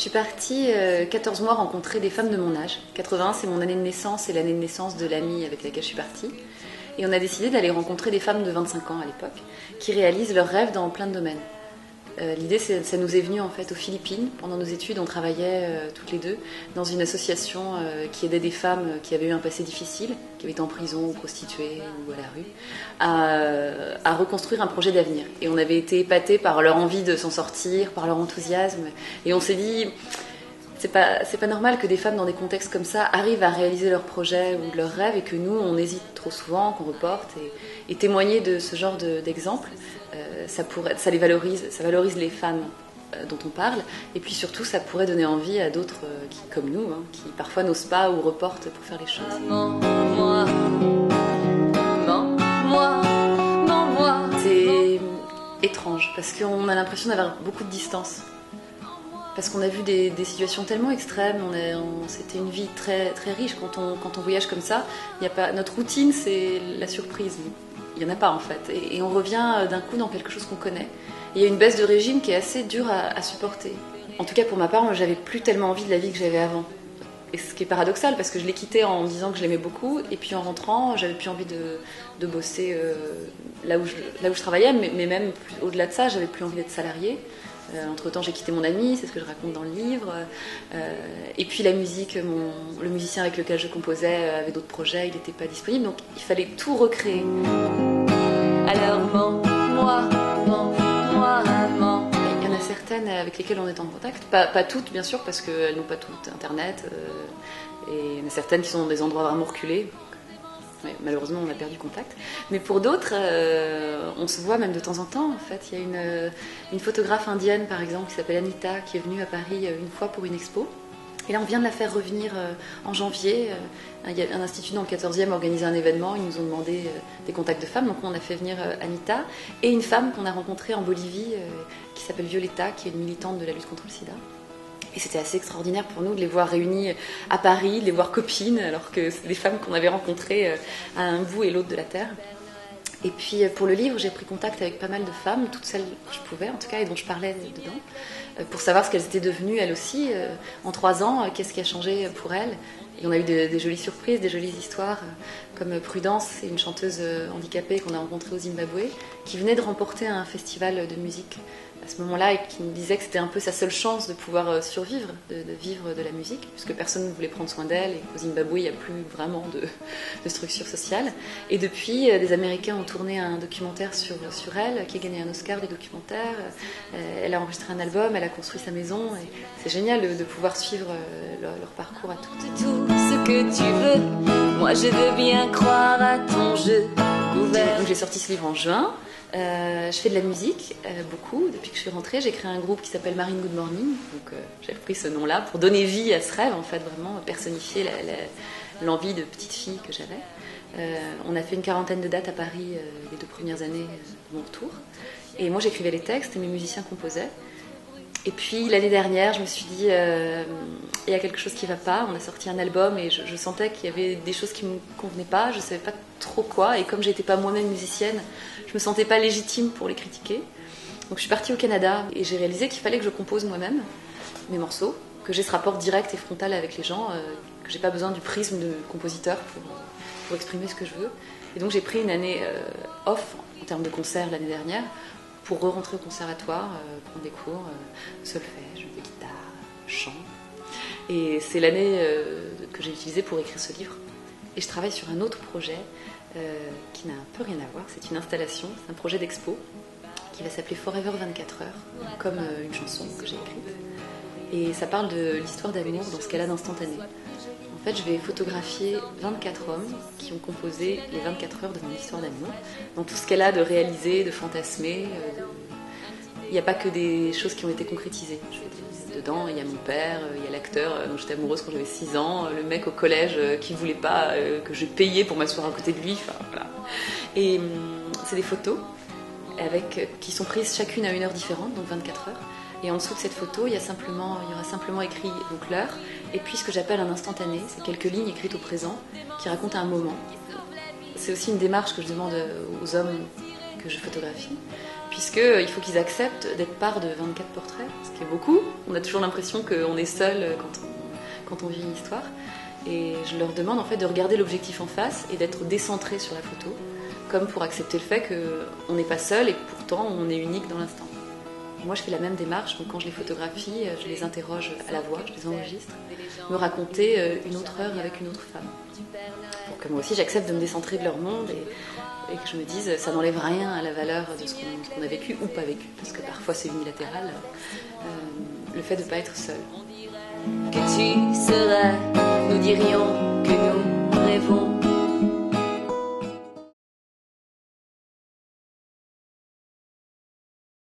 suis partie 14 mois rencontrer des femmes de mon âge. 81, c'est mon année de naissance et l'année de naissance de l'amie avec laquelle je suis partie. Et on a décidé d'aller rencontrer des femmes de 25 ans à l'époque, qui réalisent leurs rêves dans plein de domaines. L'idée, ça nous est venu en fait aux Philippines. Pendant nos études, on travaillait toutes les deux dans une association qui aidait des femmes qui avaient eu un passé difficile, qui avaient été en prison ou prostituées ou à la rue, à reconstruire un projet d'avenir. Et on avait été épatés par leur envie de s'en sortir, par leur enthousiasme. Et on s'est dit, c'est pas normal que des femmes dans des contextes comme ça arrivent à réaliser leurs projets ou leurs rêves et que nous, on hésite trop souvent, qu'on reporte. Et témoigner de ce genre d'exemple, ça les valorise, ça valorise les femmes dont on parle, et puis surtout ça pourrait donner envie à d'autres qui, comme nous, qui parfois n'osent pas ou reportent pour faire les choses. C'est étrange parce qu'on a l'impression d'avoir beaucoup de distance. Parce qu'on a vu des situations tellement extrêmes, c'était une vie très, très riche. Quand on voyage comme ça, notre routine, c'est la surprise. Il n'y en a pas en fait. Et on revient d'un coup dans quelque chose qu'on connaît. Il y a une baisse de régime qui est assez dure à supporter. En tout cas pour ma part, moi, j'avais plus tellement envie de la vie que j'avais avant. Et ce qui est paradoxal, parce que je l'ai quitté en me disant que je l'aimais beaucoup, et puis en rentrant, j'avais plus envie de bosser là où je travaillais, mais même au-delà de ça, j'avais plus envie d'être salariée. Entre-temps, j'ai quitté mon ami, c'est ce que je raconte dans le livre. Et puis la musique, le musicien avec lequel je composais avait d'autres projets, il n'était pas disponible, donc il fallait tout recréer. Alors mens-moi. Il y en a certaines avec lesquelles on est en contact, pas toutes bien sûr, parce qu'elles n'ont pas toutes internet. Et il y en a certaines qui sont dans des endroits vraiment reculés. Ouais, malheureusement, on a perdu contact. Mais pour d'autres, on se voit même de temps en temps. En fait, il y a une photographe indienne, par exemple, qui s'appelle Anita, qui est venue à Paris une fois pour une expo. Et là, on vient de la faire revenir en janvier. Il y a un institut dans le 14e organisé un événement. Ils nous ont demandé des contacts de femmes. Donc, on a fait venir Anita et une femme qu'on a rencontrée en Bolivie, qui s'appelle Violetta, qui est une militante de la lutte contre le sida. Et c'était assez extraordinaire pour nous de les voir réunies à Paris, de les voir copines, alors que c'est des femmes qu'on avait rencontrées à un bout et l'autre de la Terre. Et puis pour le livre, j'ai pris contact avec pas mal de femmes, toutes celles que je pouvais en tout cas, et dont je parlais dedans, pour savoir ce qu'elles étaient devenues elles aussi en 3 ans, qu'est-ce qui a changé pour elles. Et on a eu des jolies surprises, des jolies histoires, comme Prudence, c'est une chanteuse handicapée qu'on a rencontrée au Zimbabwe, qui venait de remporter un festival de musique à ce moment-là et qui me disait que c'était un peu sa seule chance de pouvoir survivre, de vivre de la musique, puisque personne ne voulait prendre soin d'elle et qu'au Zimbabwe, il n'y a plus vraiment de structure sociale. Et depuis, des Américains ont tourné un documentaire sur elle, qui a gagné un Oscar du documentaire. Elle a enregistré un album, elle a construit sa maison. Et c'est génial de pouvoir suivre leur parcours à toutes. Tout ce que tu veux, moi je veux bien croire à ton jeu couvert. Donc j'ai sorti ce livre en juin. Je fais de la musique, beaucoup, depuis que je suis rentrée. J'ai créé un groupe qui s'appelle Marine Good Morning. Donc j'ai pris ce nom-là pour donner vie à ce rêve, en fait, vraiment personnifier l'envie de petite fille que j'avais. On a fait une 40aine de dates à Paris les 2 premières années de mon retour. Et moi j'écrivais les textes et mes musiciens composaient. Et puis l'année dernière, je me suis dit, il y a quelque chose qui ne va pas. On a sorti un album et je sentais qu'il y avait des choses qui ne me convenaient pas. Je ne savais pas trop quoi. Et comme je n'étais pas moi-même musicienne, je ne me sentais pas légitime pour les critiquer. Donc je suis partie au Canada et j'ai réalisé qu'il fallait que je compose moi-même mes morceaux, que j'ai ce rapport direct et frontal avec les gens, que je n'ai pas besoin du prisme de compositeur pour exprimer ce que je veux. Et donc j'ai pris une année off en termes de concerts l'année dernière, pour re-rentrer au conservatoire, prendre des cours, solfège, de guitare, chant. Et c'est l'année que j'ai utilisée pour écrire ce livre. Et je travaille sur un autre projet qui n'a un peu rien à voir. C'est une installation, c'est un projet d'expo qui va s'appeler Forever 24 heures, comme une chanson que j'ai écrite. Et ça parle de l'histoire d'amour dans ce qu'elle a d'instantané. En fait, je vais photographier 24 hommes qui ont composé les 24 heures de mon histoire d'amour. Dans tout ce qu'elle a de réalisé, de fantasmé. Il n'y a pas que des choses qui ont été concrétisées. Dedans, il y a mon père, il y a l'acteur dont j'étais amoureuse quand j'avais 6 ans, le mec au collège qui ne voulait pas que je payais pour m'asseoir à côté de lui. Enfin, voilà. Et c'est des photos qui sont prises chacune à une heure différente, donc 24 heures. Et en dessous de cette photo, il y aura simplement écrit donc l'heure, et puis ce que j'appelle un instantané, c'est quelques lignes écrites au présent qui racontent un moment. C'est aussi une démarche que je demande aux hommes que je photographie, puisqu'il faut qu'ils acceptent d'être part de 24 portraits, ce qui est beaucoup. On a toujours l'impression qu'on est seul quand on vit une histoire. Et je leur demande en fait de regarder l'objectif en face et d'être décentré sur la photo, comme pour accepter le fait qu'on n'est pas seul et pourtant on est unique dans l'instant. Moi je fais la même démarche, donc quand je les photographie, je les interroge à la voix, je les enregistre, me raconter une autre heure avec une autre femme. Pour que moi aussi j'accepte de me décentrer de leur monde et que je me dise ça n'enlève rien à la valeur de ce qu'on a vécu ou pas vécu, parce que parfois c'est unilatéral, le fait de ne pas être seul. Que tu serais, nous dirions que nous